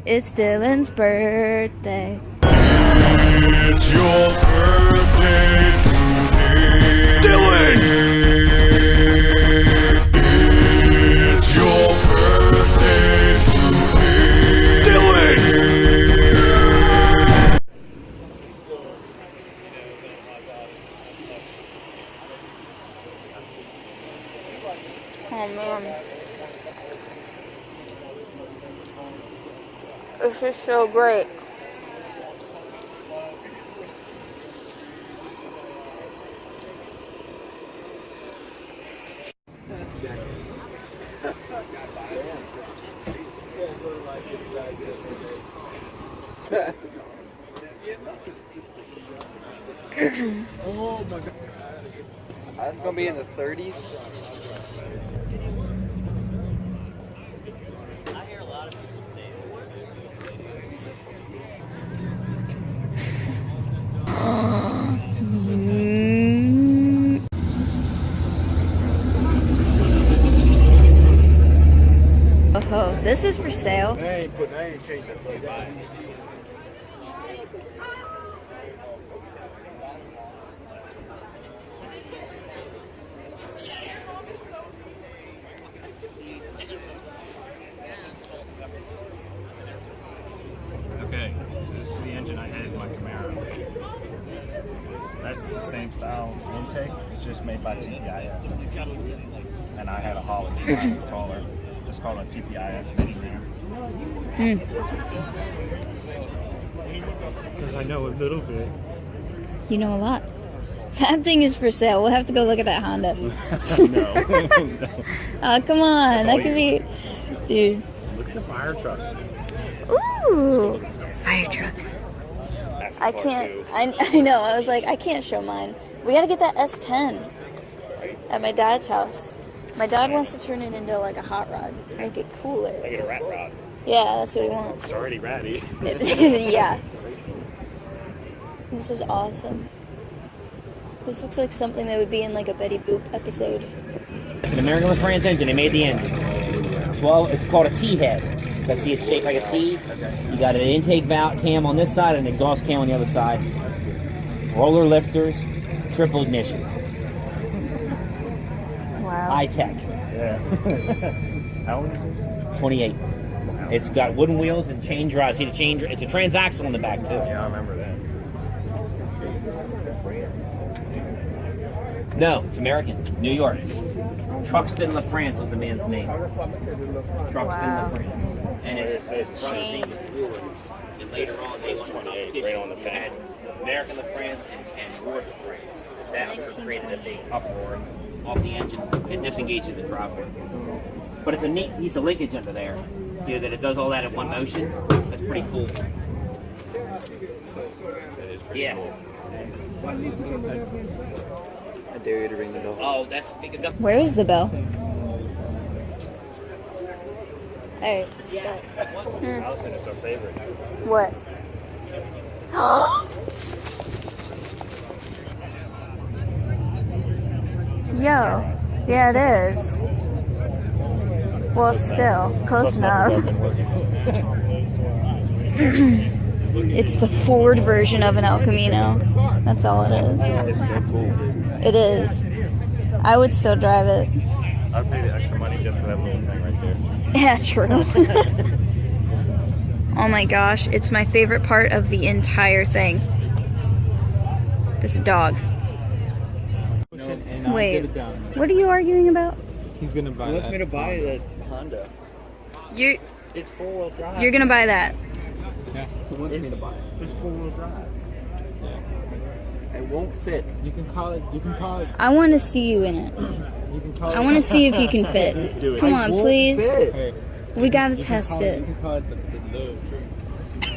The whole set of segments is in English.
It's Dylan's birthday. It's your birthday today. Dylan! It's your birthday today. Dylan! Oh man. This is so great. Oh my god. That's gonna be in the 30s. I hear a lot of people say Oh, this is for sale. I ain't changed that play by. Okay, this is the engine I had in my Camaro. That's the same style intake, it's just made by TPIS. And I had a Holly, mine was taller. Just called a TPIS mini ram. Because I know a little bit. You know a lot. That thing is for sale. We'll have to go look at that Honda. No. Oh, come on. That could be... Dude. Look at the fire truck. Ooh. Fire truck. I can't... I know. I was like, I can't show mine. We gotta get that S10 at my dad's house. My dad wants to turn it into like a hot rod. Make it cooler. Make it a rat rod. Yeah, that's what he wants. It's already ratty. Yeah. This is awesome. This looks like something that would be in like a Betty Boop episode. it's an American LaFrance engine. They made the engine. Well, it's called a T-head. Because see, it's shaped like a T. You got an intake valve cam on this side and an exhaust cam on the other side. Roller lifters, triple ignition. Wow. High tech. Yeah. How old is it? 28. It's got wooden wheels and chain drive. See the chain? It's a transaxle on the back too. Yeah, I remember that. No, it's American. New York. Truxton LaFrance was the man's name. Truxton Wow. LaFrance. And it's Chain. and later on they won 28, right on the tag. American LaFrance and Ward LaFrance. That created a big uproar off the engine. It disengages the driveline. But it's a neat piece of linkage under there. You know, that it does all that in one motion. That's pretty cool. That is pretty Yeah. cool. I dare you to ring the bell. Oh, that's big enough. Where is the bell? Hey. Allison, it's our favorite. What? Yo. Yeah, it is. Well, still. Close enough. It's the Ford version of an El Camino. That's all it is. It's still cool. It is. I would still drive it. I'd pay the extra money just for that little thing right there. Yeah, true. Oh my gosh, it's my favorite part of the entire thing. This dog. Wait, what are you arguing about? He's gonna buy. He wants me to buy the Honda. You're It's four-wheel drive. you're gonna buy that. Yeah. He wants me to buy it. It's four-wheel drive. It won't fit. You can call it. I want to see you in it. You can call it. I want to see if you can fit. Do it. Come on, please. Hey, We gotta test You it. can call it the love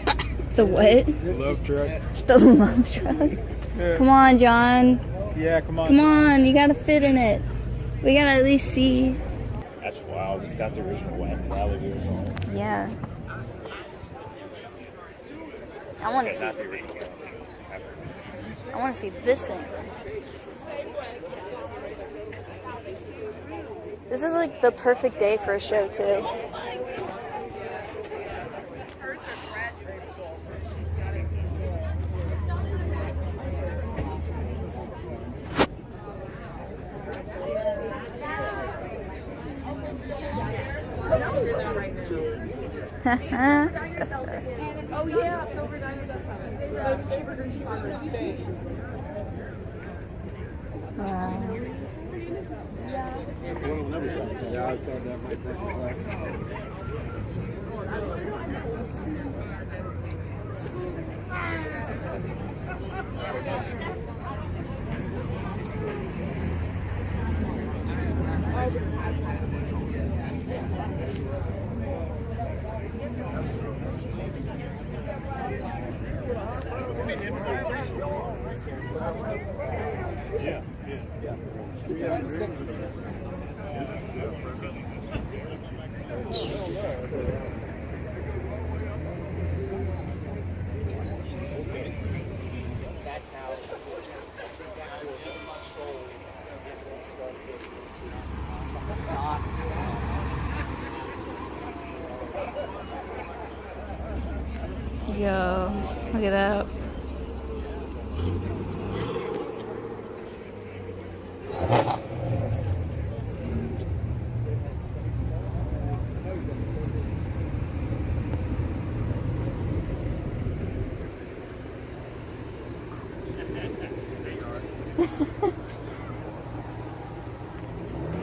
truck. The what? The love truck. The love truck. Come on, John. Yeah, come on. Come on, you gotta fit in it. We gotta at least see. That's wild. It's got the original Wagon Valley wheels on it. Yeah. I want to Okay, see. not the original. I want to see this thing. This is like the perfect day for a show too. Oh yeah, silver diamond does have it. But it's cheaper than cheaper. Wow. Yeah, I thought that might be black. Yo, look at that.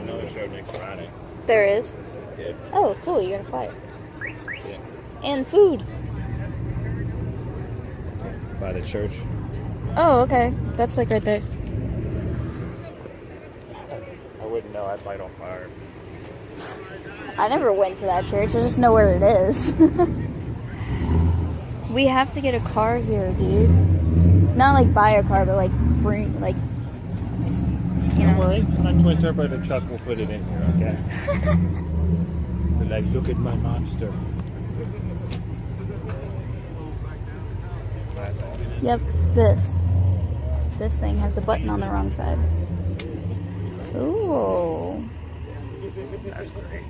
Another show next Friday. There is. Yeah. Oh, cool. You're gonna fly it. Yeah. And food. By the church. Oh, okay. That's like right there. I wouldn't know. I'd light on fire. I never went to that church. I just know where it is. We have to get a car here, dude. Not like buy a car, but like bring, like, you Don't know. worry. My twin turbo truck will put it in here, okay? But like, look at my monster. That's all. Yep, this. This thing has the button on the wrong side. Ooh. That's great.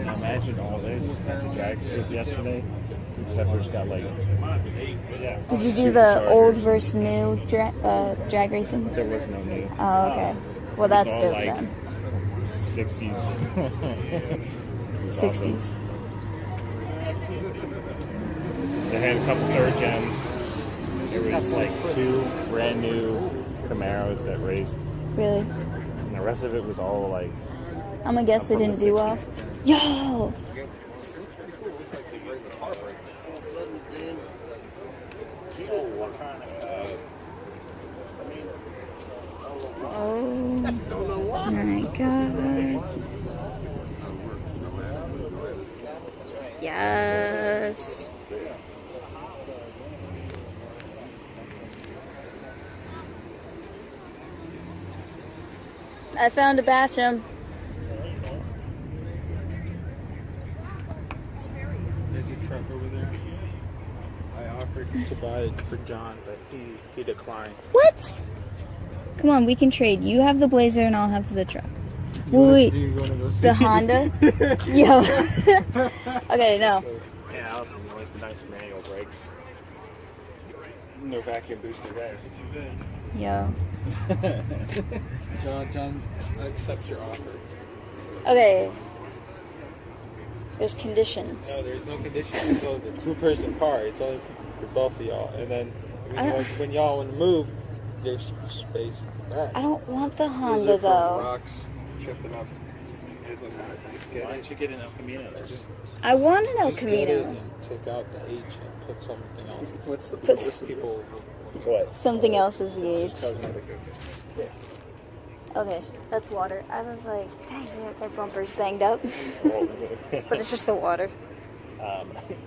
Imagine all this at the drag strip yesterday. Except for it's got like. Did you do the old versus new drag racing? There was no new. Oh, okay. Well, It was that's all dope like then. 60s. 60s. They had a couple third gens. There was like 2 brand new Camaros that raced. Really? And the rest of it was all like. I'm gonna guess they from the didn't do well. 60s. Yo! Oh my god. Yes. I found a Basham. There's a truck over there. I offered to buy it for John, but he declined. What? Come on, we can trade. You have the Blazer and I'll have the truck. Do you Wait, wanna go see? the Honda? Yo. Okay, no. Yeah, Allison, like nice manual brakes. No vacuum booster there. Yo. John accepts your offer. Okay. There's conditions. No, there's no condition. It's only the 2-person car. It's only for both of y'all. And then when y'all want to move, there's space in the back. I don't want the Honda though. Rocks chipping up. Why don't you get an El Camino? I want an El Just get it Camino. and take out the H and put something else. What's the Put people? What? something else is the age. Cosmetic. Okay, that's water. I was like, dang it, my bumper's banged up. But it's just the water.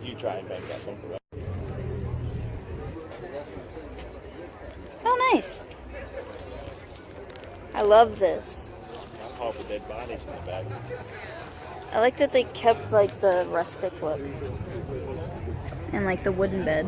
You try and make that bumper up. Oh, nice. I love this. All the dead bodies in the back. I like that they kept like the rustic look. And like the wooden bed.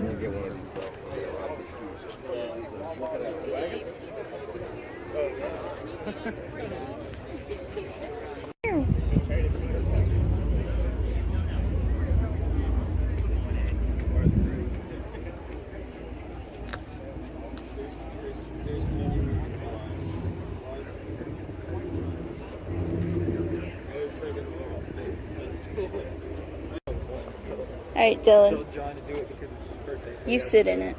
Alright, Dylan. Told John to do it because it's his birthday. So You sit in it.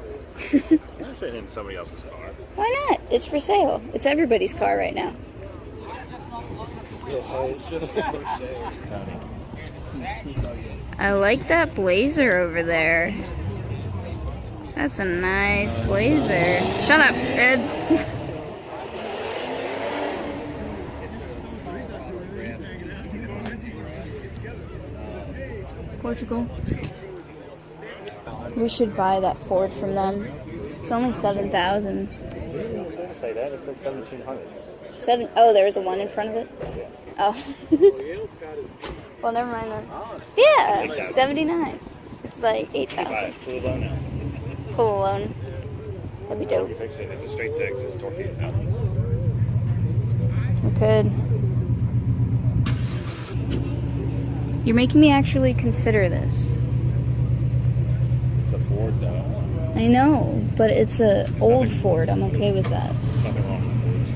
I'm sitting in somebody else's car. Why not? It's for sale. It's everybody's car right now. Yeah, it's just for sale. Tony. I like that blazer over there. That's a nice blazer. Shut up, Ed. Portugal. We should buy that Ford from them. It's only 7,000. Don't say that. It's like 1,700. Oh, there was a 1 in front of it? Oh. Well, never mind then. Yeah, 79. It's like 8,000. Full loan now. Full loan. That'd be dope. You fix it. It's a straight 6. It's torpedoes out. We could. You're making me actually consider this. It's a Ford though. I know, but it's a old Ford. I'm okay with that. Nothing wrong with Fords.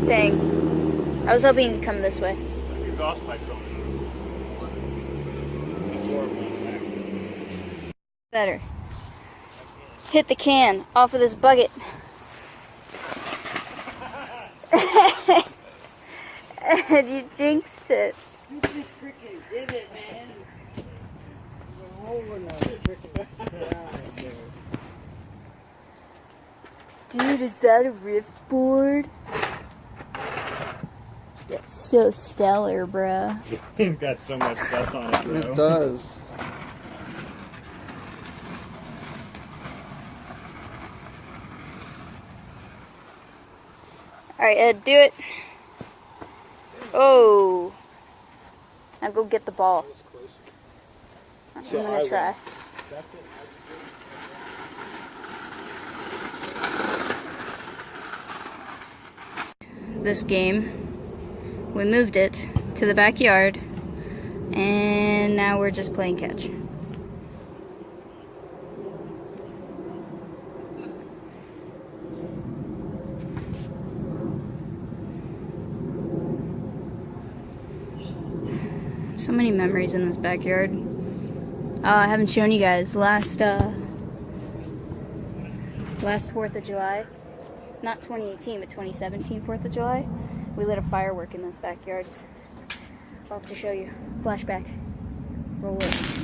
Dang. I was hoping you'd come this way. Exhaust pipes on. Better. Hit the can off of this bucket. And you jinxed it. Stupid freaking divot, man. There's a hole in that freaking Dude, is that a rift board? That's so stellar, bruh. Got so much dust on it, bro. It does. Alright, Ed, do it. Oh. Now go get the ball. I'm gonna try. This game, we moved it to the backyard, and now we're just playing catch. So many memories in this backyard. I haven't shown you guys last 4th of July. Not 2018, but 2017 4th of July. We lit a firework in this backyard. I'll have to show you. Flashback. Roll it.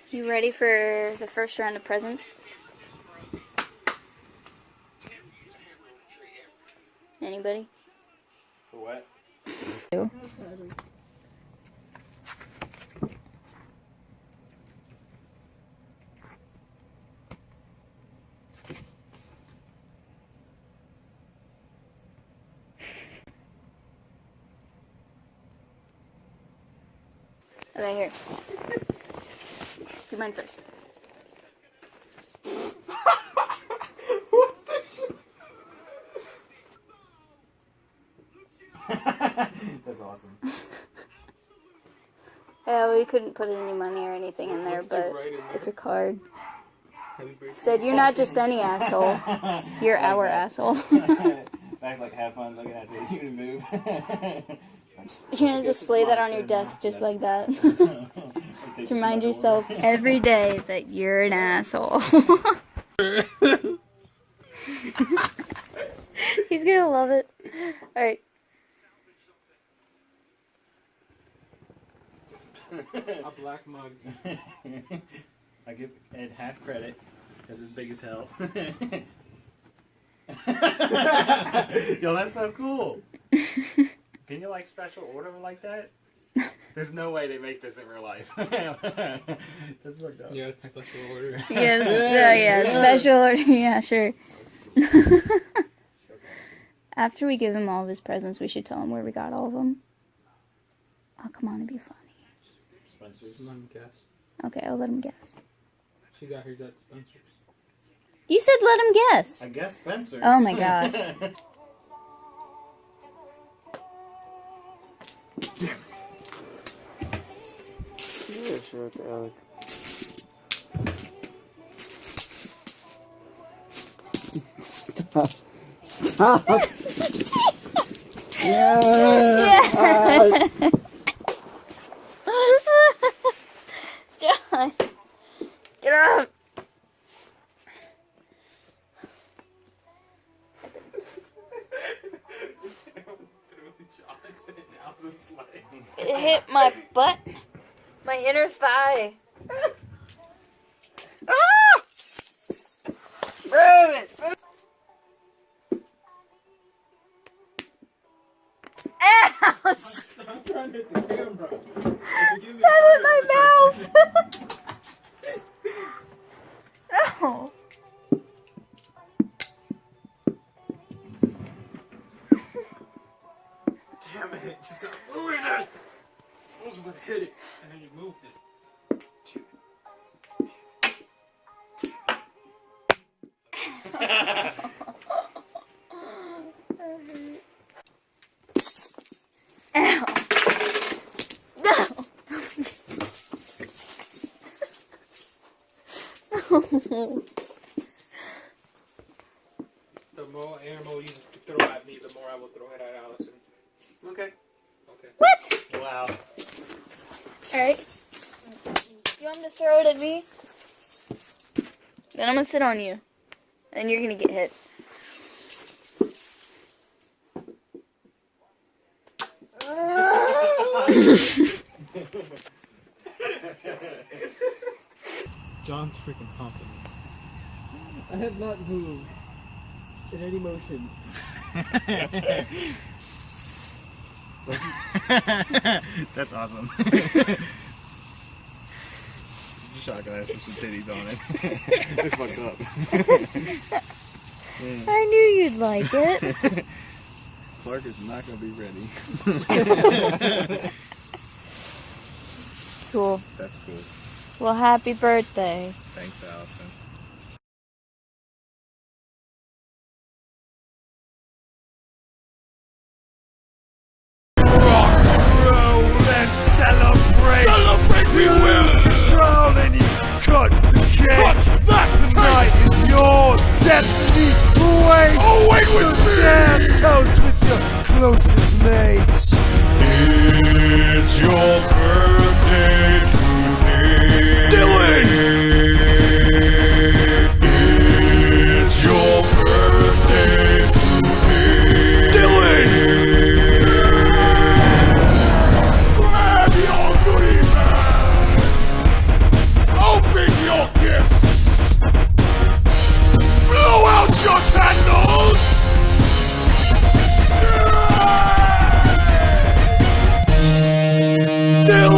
You ready for the first round of presents? Anybody? For what? You. Okay, here. Do mine first. That's awesome. Yeah, we couldn't put any money or anything in there, but it's a card. Said, you're not just any asshole. You're our asshole. Act like have fun looking at the unit move. You're gonna display that on your desk just like that. To remind yourself every day that you're an asshole. He's gonna love it. Alright. A black mug. I give Ed half credit because it's big as hell. Yo, that's so cool. Can you like special order like that? There's no way they make this in real life. That's fucked up. Yeah, it's a special order. Yes, yeah, special order. Yeah, sure. After we give him all of his presents, we should tell him where we got all of them. Oh, come on, it'd be funny. Spencer's. Let him guess. Okay, I'll let him guess. She got hers at Spencer's. You said let him guess. I guess Spencer's. Oh my gosh. Yeah, she wrote the Alec. Stop. Stop. Yeah. John, get up. It hit my butt, my inner thigh. Ah! Move it. Ouch! I'm trying to hit the camera. That hit my mouth. Ow. Damn it, just got moving it. I was going to hit it, and then you moved it. Ow. No. The more ammo you throw at me, the more I will throw it at Allison. Okay. Okay. What? Wow. Alright. You want him to throw it at me? Then I'm gonna sit on you. And you're gonna get hit. John's freaking pumping. I have not moved in any motion. That's awesome. Shot glass with some titties on it. It's fucked up. I knew you'd like it. Clark is not going to be ready. Cool. That's cool. Well, happy birthday. Thanks, Allison. Celebrate! We lose control and you cut the cake! Tonight is yours! Destiny awaits! Oh, wait with me! Share toast with your closest mates! It's your birthday today! Dylan! It's your birthday today! Dylan! Grab your goodie bags! Open your gifts! Blow out your candles! Dylan!